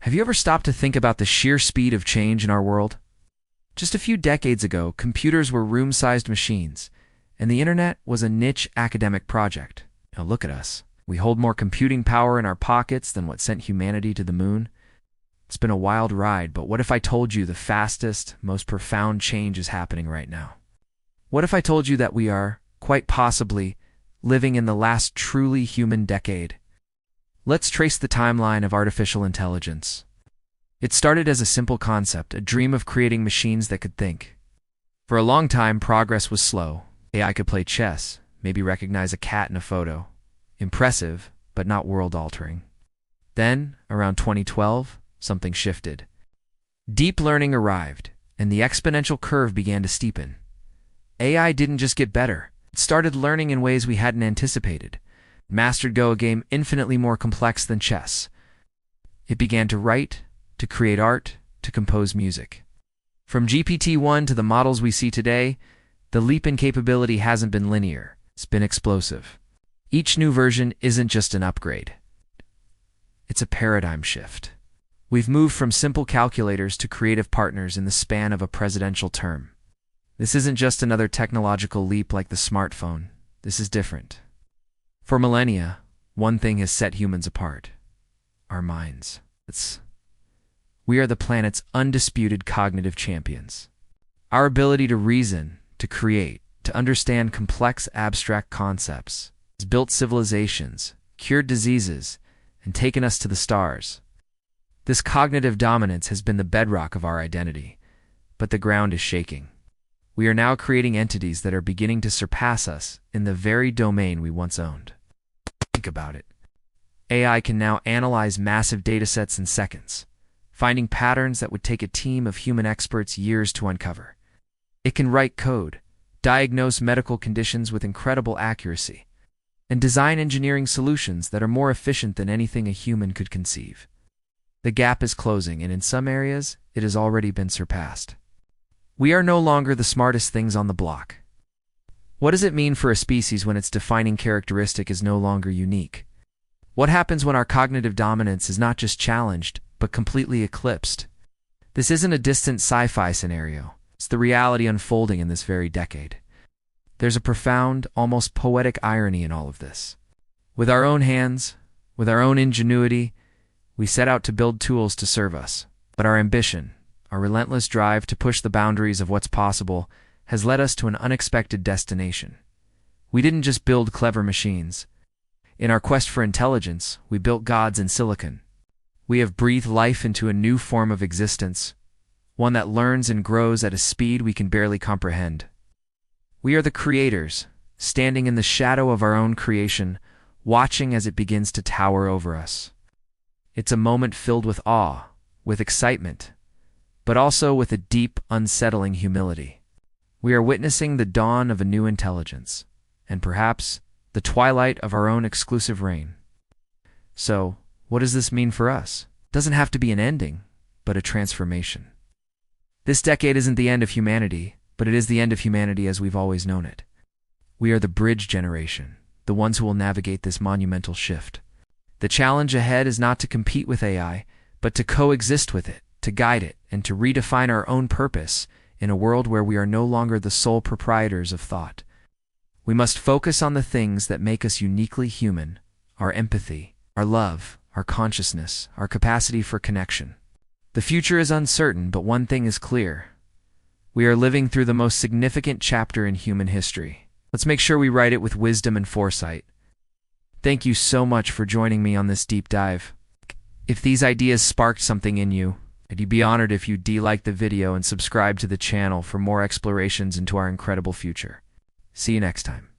Have you ever stopped to think about the sheer speed of change in our world? Just a few decades ago, computers were room-sized machines, and the internet was a niche academic project. Now look at us. We hold more computing power in our pockets than what sent humanity to the moon. It's been a wild ride, but what if I told you the fastest, most profound change is happening right now? What if I told you that we are, quite possibly, living in the last truly human decade? Let's trace the timeline of artificial intelligence. It started as a simple concept, a dream of creating machines that could think. For a long time, progress was slow. AI could play chess, maybe recognize a cat in a photo. Impressive, but not world-altering. Then, around 2012, something shifted. Deep learning arrived, and the exponential curve began to steepen. AI didn't just get better. It started learning in ways we hadn't anticipated. It mastered Go, a game infinitely more complex than chess. It began to write, to create art, to compose music. From GPT-1 to the models we see today, the leap in capability hasn't been linear. It's been explosive. Each new version isn't just an upgrade. It's a paradigm shift. We've moved from simple calculators to creative partners in the span of a presidential term. This isn't just another technological leap like the smartphone. This is different. For millennia, one thing has set humans apart: our minds. We are the planet's undisputed cognitive champions. Our ability to reason, to create, to understand complex abstract concepts has built civilizations, cured diseases, and taken us to the stars. This cognitive dominance has been the bedrock of our identity, but the ground is shaking. We are now creating entities that are beginning to surpass us in the very domain we once owned. Think about it. AI can now analyze massive datasets in seconds, finding patterns that would take a team of human experts years to uncover. It can write code, diagnose medical conditions with incredible accuracy, and design engineering solutions that are more efficient than anything a human could conceive. The gap is closing, and in some areas, it has already been surpassed. We are no longer the smartest things on the block. What does it mean for a species when its defining characteristic is no longer unique? What happens when our cognitive dominance is not just challenged, but completely eclipsed? This isn't a distant sci-fi scenario. It's the reality unfolding in this very decade. There's a profound, almost poetic irony in all of this. With our own hands, with our own ingenuity, we set out to build tools to serve us. But our ambition, our relentless drive to push the boundaries of what's possible, has led us to an unexpected destination. We didn't just build clever machines. In our quest for intelligence, we built gods in silicon. We have breathed life into a new form of existence, one that learns and grows at a speed we can barely comprehend. We are the creators, standing in the shadow of our own creation, watching as it begins to tower over us. It's a moment filled with awe, with excitement, but also with a deep, unsettling humility. We are witnessing the dawn of a new intelligence, and perhaps the twilight of our own exclusive reign. So, what does this mean for us? It doesn't have to be an ending, but a transformation. This decade isn't the end of humanity, but it is the end of humanity as we've always known it. We are the bridge generation, the ones who will navigate this monumental shift. The challenge ahead is not to compete with AI, but to coexist with it, to guide it, and to redefine our own purpose in a world where we are no longer the sole proprietors of thought. We must focus on the things that make us uniquely human: our empathy, our love, our consciousness, our capacity for connection. The future is uncertain, but one thing is clear. We are living through the most significant chapter in human history. Let's make sure we write it with wisdom and foresight. Thank you so much for joining me on this deep dive. If these ideas sparked something in you, I'd be honored if you'd like the video and subscribe to the channel for more explorations into our incredible future. See you next time.